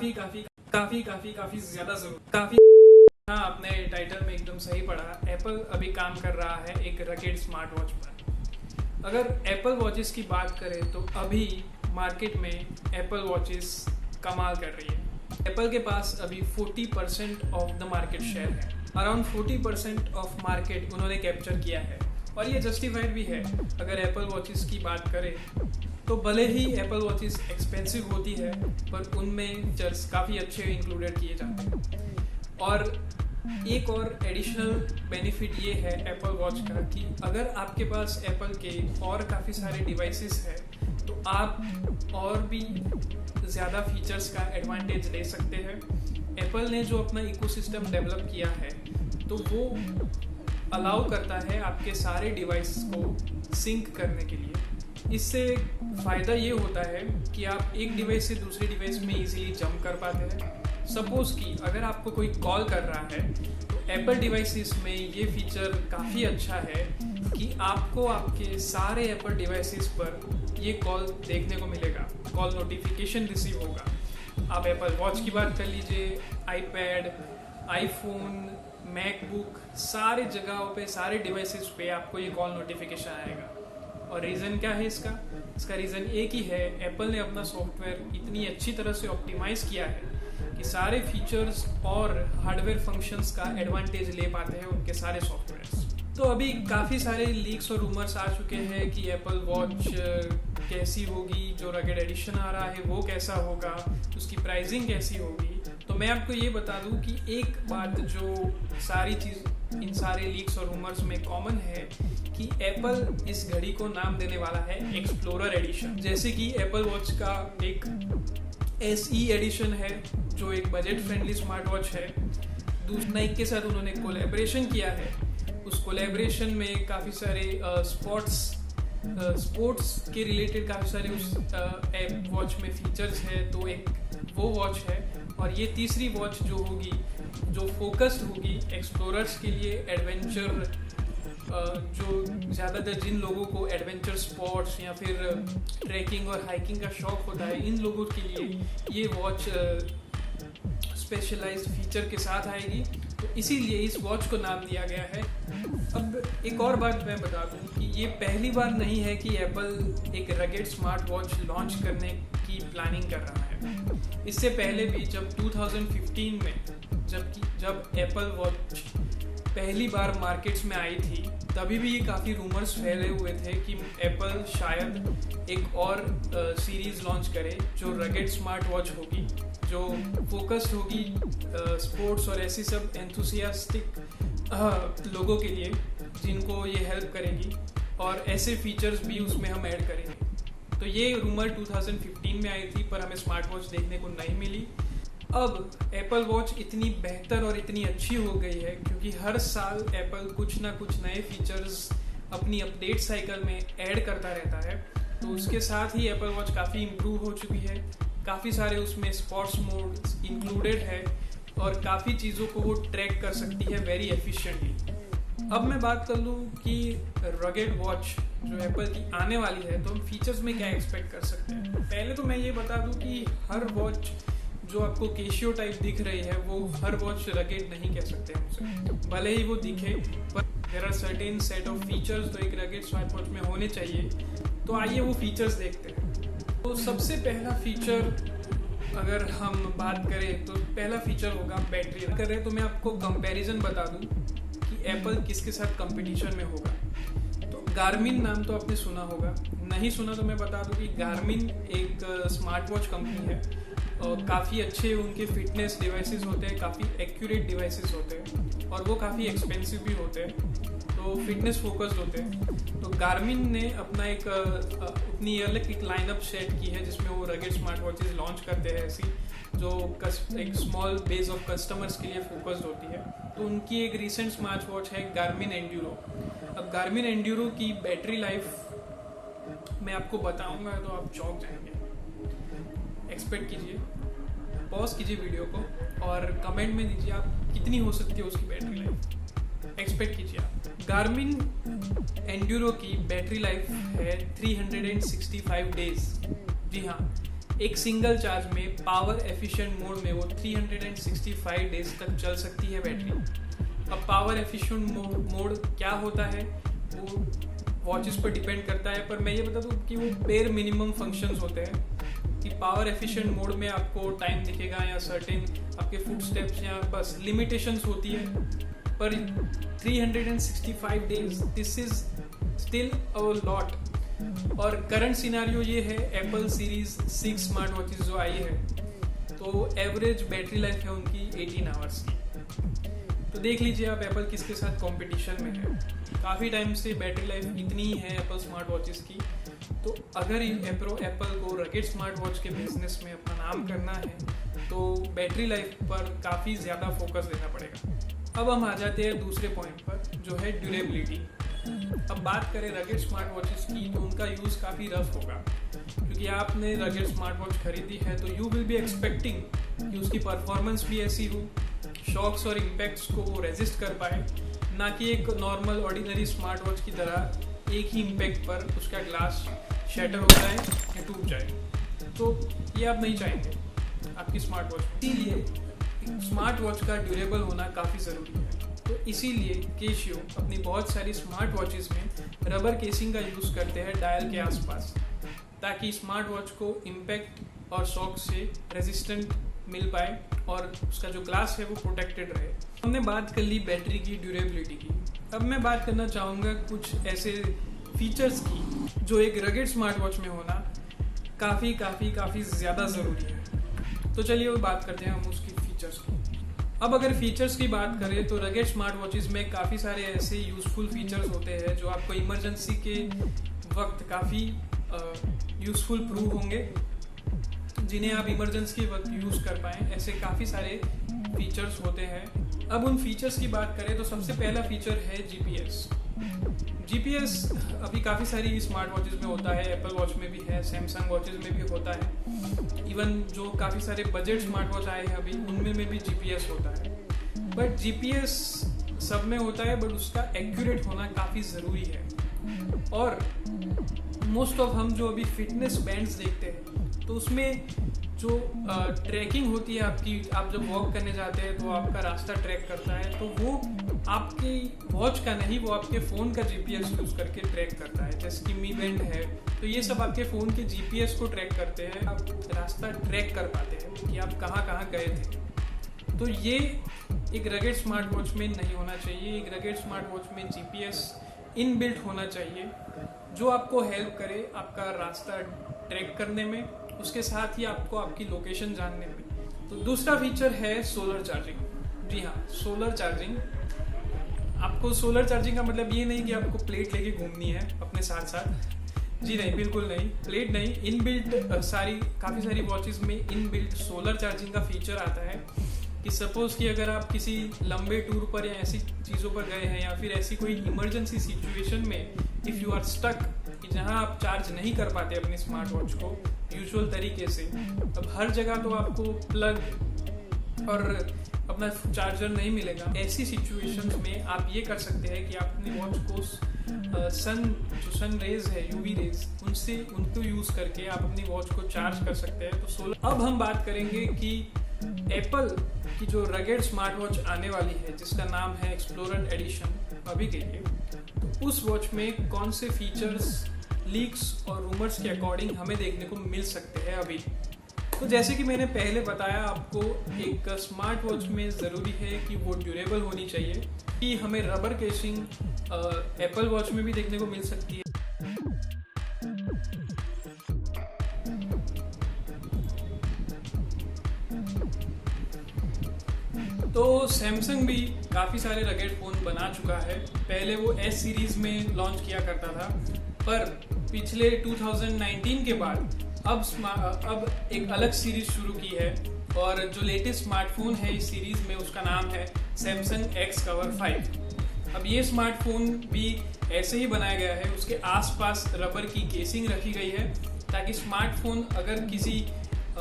काफी काफी काफी काफी काफी ज्यादा जरूर काफी। हाँ, आपने टाइटल में एकदम सही पढ़ा। एप्पल अभी काम कर रहा है एक रकेट स्मार्ट वॉच पर। अगर एप्पल वॉचेस की बात करें तो अभी मार्केट में एप्पल वॉचेस कमाल कर रही है। एप्पल के पास अभी 40% ऑफ द मार्केट शेयर है। अराउंड 40% ऑफ मार्केट उन्होंने कैप्चर किया है और ये जस्टिफाइड भी है। अगर एप्पल वॉचेस की बात करें तो भले ही एप्पल वॉचेस एक्सपेंसिव होती है पर उनमें फीचर्स काफ़ी अच्छे इंक्लूडेड किए जाते हैं। और एक और एडिशनल बेनिफिट ये है एप्पल वॉच का कि अगर आपके पास एप्पल के और काफ़ी सारे डिवाइसेस हैं तो आप और भी ज़्यादा फीचर्स का एडवांटेज ले सकते हैं। एप्पल ने जो अपना इकोसिस्टम डेवलप किया है तो वो अलाउ करता है आपके सारे डिवाइस को सिंक करने के लिए। इससे फ़ायदा ये होता है कि आप एक डिवाइस से दूसरे डिवाइस में इजीली जंप कर पाते हैं। सपोज़ कि अगर आपको कोई कॉल कर रहा है तो एप्पल डिवाइसेस में ये फीचर काफ़ी अच्छा है कि आपको आपके सारे एप्पल डिवाइसेस पर ये कॉल देखने को मिलेगा, कॉल नोटिफिकेशन रिसीव होगा। आप एप्पल वॉच की बात कर लीजिए, आईपैड, आईफोन, मैकबुक, सारे जगहों पे, सारे डिवाइसेस पे आपको ये कॉल नोटिफिकेशन आएगा। और रीज़न क्या है इसका रीज़न एक ही है, एप्पल ने अपना सॉफ्टवेयर इतनी अच्छी तरह से ऑप्टिमाइज़ किया है कि सारे फीचर्स और हार्डवेयर फंक्शंस का एडवांटेज ले पाते हैं उनके सारे सॉफ्टवेयर्स। तो अभी काफ़ी सारे लीक्स और रूमर्स आ चुके हैं कि एप्पल वॉच कैसी होगी, जो रगेड एडिशन आ रहा है वो कैसा होगा, उसकी प्राइसिंग कैसी होगी। तो मैं आपको ये बता दूं कि एक बात जो सारी चीज़ इन सारे लीक्स और रूमर्स में कॉमन है कि एप्पल इस घड़ी को नाम देने वाला है एक्सप्लोरर एडिशन। जैसे कि एप्पल वॉच का एक SE एडिशन है जो एक बजट फ्रेंडली स्मार्ट वॉच है। दूसरा नाइक के साथ उन्होंने कोलैबोरेशन किया है। उस कोलैबोरेशन में काफ़ी सारे स्पोर्ट्स के रिलेटेड काफ़ी सारे उस एप वॉच में फीचर्स है। तो एक वो वॉच है और ये तीसरी वॉच जो होगी, जो फोकस्ड होगी एक्सप्लोरर्स के लिए, एडवेंचर, जो ज़्यादातर जिन लोगों को एडवेंचर स्पोर्ट्स या फिर ट्रैकिंग और हाइकिंग का शौक होता है, इन लोगों के लिए ये वॉच स्पेशलाइज्ड फीचर के साथ आएगी। तो इसीलिए इस वॉच को नाम दिया गया है। अब एक और बात मैं बता दूं कि ये पहली बार नहीं है कि एप्पल एक रगेड स्मार्ट वॉच लॉन्च करने की प्लानिंग कर रहा है। इससे पहले भी जब 2015 में जब एप्पल वॉच पहली बार मार्केट्स में आई थी तभी भी ये काफ़ी रूमर्स फैले हुए थे कि एप्पल शायद एक और सीरीज़ लॉन्च करे जो रगेड स्मार्ट वॉच होगी, जो फोकस्ड होगी स्पोर्ट्स और ऐसी सब एंथुसियास्टिक लोगों के लिए जिनको ये हेल्प करेगी, और ऐसे फीचर्स भी उसमें हम ऐड करेंगे। तो ये रूमर 2015 में आई थी पर हमें स्मार्ट वॉच देखने को नहीं मिली। अब एप्पल वॉच इतनी बेहतर और इतनी अच्छी हो गई है क्योंकि हर साल एप्पल कुछ ना कुछ नए फीचर्स अपनी अपडेट साइकिल में ऐड करता रहता है। तो उसके साथ ही एप्पल वॉच काफ़ी इम्प्रूव हो चुकी है। काफ़ी सारे उसमें स्पोर्ट्स मोड इंक्लूडेड है और काफ़ी चीज़ों को वो ट्रैक कर सकती है वेरी एफिशिएंटली। अब मैं बात कर लूँ कि रगेड वॉच जो एप्पल की आने वाली है तो हम फीचर्स में क्या एक्सपेक्ट कर सकते हैं। पहले तो मैं ये बता दूँ कि हर वॉच जो आपको केशियो टाइप दिख रही है वो हर वॉच रगेड नहीं कह सकते हम उसे, भले ही वो दिखे, पर there are certain set of features तो एक रगेड स्मार्ट वॉच में होने चाहिए। तो आइए वो फीचर्स देखते हैं। तो सबसे पहला फीचर अगर हम बात करें तो पहला फीचर होगा बैटरी। कर रहे तो मैं आपको कंपैरिजन बता दूं कि एप्पल किसके साथ कंपटीशन में होगा। तो गार्मिन नाम तो आपने सुना होगा, नहीं सुना तो मैं बता दूं कि गार्मिन एक स्मार्ट वॉच कंपनी है और काफ़ी अच्छे उनके फिटनेस डिवाइसेस होते हैं, काफ़ी एक्यूरेट डिवाइसेस होते हैं और वो काफ़ी एक्सपेंसिव भी होते हैं, तो फिटनेस फोकस्ड होते हैं। तो गार्मिन ने अपना एक अपनी अलग एक लाइनअप सेट की है जिसमें वो रगेड स्मार्ट वॉचेस लॉन्च करते हैं ऐसी जो एक स्मॉल बेस ऑफ कस्टमर्स के लिए फोकस्ड होती है। तो उनकी एक रिसेंट स्मार्ट वॉच है गार्मिन एंड्यूरो। अब गार्मिन एंड्यूरो की बैटरी लाइफ मैं आपको बताऊंगा तो आप चौंक जाएंगे। एक्सपेक्ट कीजिए, पॉज कीजिए वीडियो को और कमेंट में दीजिए आप कितनी हो सकती है उसकी बैटरी लाइफ। एक्सपेक्ट कीजिए आप। गार्मिन एंड्यूरो की बैटरी लाइफ है 365 डेज। जी हाँ, एक सिंगल चार्ज में पावर एफिशिएंट मोड में वो 365 डेज तक चल सकती है बैटरी। अब पावर एफिशिएंट मोड क्या होता है वो वॉचेस पर डिपेंड करता है, पर मैं ये बता दूं कि वो बेयर मिनिमम फंक्शंस होते हैं कि पावर एफिशिएंट मोड में आपको टाइम दिखेगा या सर्टेन आपके फुट स्टेप्स या बस लिमिटेशंस होती है, पर 365 days this is still a lot. और करंट सिनेरियो ये है, एप्पल सीरीज 6 स्मार्ट वॉचेस जो आई है तो एवरेज बैटरी लाइफ है उनकी 18 आवर्स की। तो देख लीजिए आप एप्पल किसके साथ कंपटीशन में है। काफ़ी टाइम से बैटरी लाइफ इतनी ही है एप्पल स्मार्ट वॉचेस की, तो अगर एप्पल को रगेड स्मार्ट वॉच के बिजनेस में अपना नाम करना है तो बैटरी लाइफ पर काफ़ी ज़्यादा फोकस देना पड़ेगा। अब हम आ जाते हैं दूसरे पॉइंट पर जो है ड्यूरेबिलिटी। अब बात करें रगेड स्मार्ट वॉचेस की तो उनका यूज़ काफ़ी रफ होगा, क्योंकि आपने रगेड स्मार्ट वॉच खरीदी है तो यू विल बी एक्सपेक्टिंग कि उसकी परफॉर्मेंस भी ऐसी हो, शॉक्स और इम्पैक्ट्स को वो रेजिस्ट कर पाए, ना कि एक नॉर्मल ऑर्डिनरी स्मार्ट वॉच की तरह एक ही इम्पैक्ट पर उसका ग्लास शैटर हो जाए या टूट जाए। तो ये आप नहीं चाहेंगे आपकी स्मार्ट वॉच। इसीलिए स्मार्ट वॉच का ड्यूरेबल होना काफ़ी ज़रूरी है। तो इसीलिए केशियो अपनी बहुत सारी स्मार्ट वॉचेस में रबर केसिंग का यूज़ करते हैं डायल के आसपास, ताकि स्मार्ट वॉच को इम्पैक्ट और शॉक से रेजिस्टेंट मिल पाए और उसका जो ग्लास है वो प्रोटेक्टेड रहे। हमने बात कर ली बैटरी की ड्यूरेबिलिटी की। अब मैं बात करना चाहूँगा कुछ ऐसे फीचर्स की जो एक रगेड स्मार्ट वॉच में होना काफ़ी ज़्यादा ज़रूरी है। तो चलिए वो बात करते हैं हम उसकी फीचर्स की। अब अगर फीचर्स की बात करें तो रगेड स्मार्ट वॉचेस में काफ़ी सारे ऐसे यूज़फुल फीचर्स होते हैं जो आपको इमरजेंसी के वक्त काफ़ी यूज़फुल प्रूव होंगे, जिन्हें आप इमरजेंसी के वक्त यूज़ कर पाएँ। ऐसे काफ़ी सारे फीचर्स होते हैं। अब उन फीचर्स की बात करें तो सबसे पहला फीचर है जीपीएस। जीपीएस अभी काफ़ी सारी स्मार्ट वॉचेस में होता है, एप्पल वॉच में भी है, सैमसंग वॉचेस में भी होता है, इवन जो काफ़ी सारे बजट स्मार्ट वॉच आए हैं अभी उनमें भी जीपीएस होता है। बट जीपीएस सब में होता है, बट उसका एक्यूरेट होना काफ़ी ज़रूरी है। और मोस्ट ऑफ हम जो अभी फिटनेस बैंड्स देखते हैं तो उसमें जो ट्रैकिंग होती है आपकी, आप जब वॉक करने जाते हैं तो आपका रास्ता ट्रैक करता है, तो वो आपकी वॉच का नहीं, वो आपके फ़ोन का जीपीएस यूज़ करके ट्रैक करता है। जैसे कि मी बैंड है, तो ये सब आपके फ़ोन के जीपीएस को ट्रैक करते हैं, आप रास्ता ट्रैक कर पाते हैं कि आप कहाँ कहाँ गए थे। तो ये एक रगेड स्मार्ट वॉच में नहीं होना चाहिए। एक रगेड स्मार्ट वॉच में जीपीएस इनबिल्ट होना चाहिए जो आपको हेल्प करे आपका रास्ता ट्रैक करने में, उसके साथ ही आपको आपकी लोकेशन जानने में। तो दूसरा फीचर है सोलर चार्जिंग। जी हाँ, सोलर चार्जिंग। आपको सोलर चार्जिंग का मतलब ये नहीं कि आपको प्लेट लेके घूमनी है अपने साथ साथ। जी नहीं, बिल्कुल नहीं, प्लेट नहीं। इनबिल्ट काफ़ी सारी वॉचेस में इनबिल्ट सोलर चार्जिंग का फीचर आता है कि सपोज़ कि अगर आप किसी लंबे टूर पर या ऐसी चीज़ों पर गए हैं या फिर ऐसी कोई इमरजेंसी सिचुएशन में इफ़ यू आर स्टक, कि जहाँ आप चार्ज नहीं कर पाते अपनी स्मार्ट वॉच को यूजुअल तरीके से। अब हर जगह तो आपको प्लग और अपना चार्जर नहीं मिलेगा। ऐसी सिचुएशंस में आप ये कर सकते हैं कि आप अपनी वॉच को सन रेज है, यूवी रेज, उनको यूज़ करके आप अपनी वॉच को चार्ज कर सकते हैं। तो सोलर। अब हम बात करेंगे कि एप्पल की जो रगेड स्मार्ट वॉच आने वाली है जिसका नाम है एक्सप्लोरर एडिशन अभी के लिए, तो उस वॉच में कौन से फीचर्स लीक्स और रूमर्स के अकॉर्डिंग हमें देखने को मिल सकते हैं अभी। तो जैसे कि मैंने पहले बताया आपको, एक स्मार्ट वॉच में ज़रूरी है कि वो ड्यूरेबल होनी चाहिए, कि हमें रबर केसिंग एप्पल वॉच में भी देखने को मिल सकती है। तो सैमसंग भी काफ़ी सारे रगेड फ़ोन बना चुका है। पहले वो एस सीरीज़ में लॉन्च किया करता था, पर पिछले 2019 के बाद अब एक अलग सीरीज़ शुरू की है, और जो लेटेस्ट स्मार्टफोन है इस सीरीज़ में उसका नाम है सैमसंग एक्स कवर 5। अब ये स्मार्टफोन भी ऐसे ही बनाया गया है, उसके आसपास रबर की केसिंग रखी गई है ताकि स्मार्टफोन अगर किसी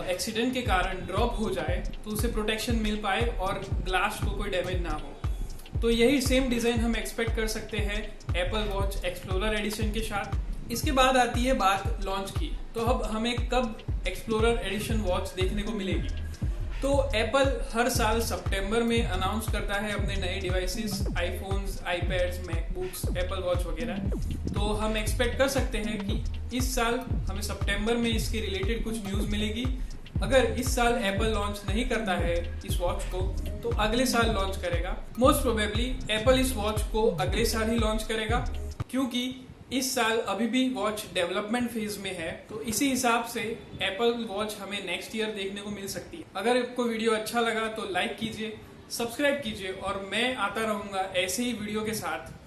एक्सीडेंट के कारण ड्रॉप हो जाए तो उसे प्रोटेक्शन मिल पाए और ग्लास को कोई डैमेज ना हो। तो यही सेम डिज़ाइन हम एक्सपेक्ट कर सकते हैं एप्पल वॉच एक्सप्लोरर एडिशन के साथ। इसके बाद आती है बात लॉन्च की। तो अब हमें कब एक्सप्लोरर एडिशन वॉच देखने को मिलेगी? तो एप्पल हर साल सितंबर में अनाउंस करता है अपने नए devices, iPhones, iPads, MacBooks, Apple watch वगैरह। तो हम एक्सपेक्ट कर सकते हैं कि इस साल हमें सितंबर में इसके रिलेटेड कुछ न्यूज़ मिलेगी। अगर इस साल एप्पल लॉन्च नहीं करता है इस वॉच को, तो अगले साल लॉन्च करेगा। मोस्ट प्रोबेबली एप्पल इस वॉच को अगले साल ही लॉन्च करेगा, क्योंकि इस साल अभी भी वॉच डेवलपमेंट फेज में है। तो इसी हिसाब से एप्पल वॉच हमें नेक्स्ट ईयर देखने को मिल सकती है। अगर आपको वीडियो अच्छा लगा तो लाइक कीजिए, सब्सक्राइब कीजिए और मैं आता रहूंगा ऐसे ही वीडियो के साथ।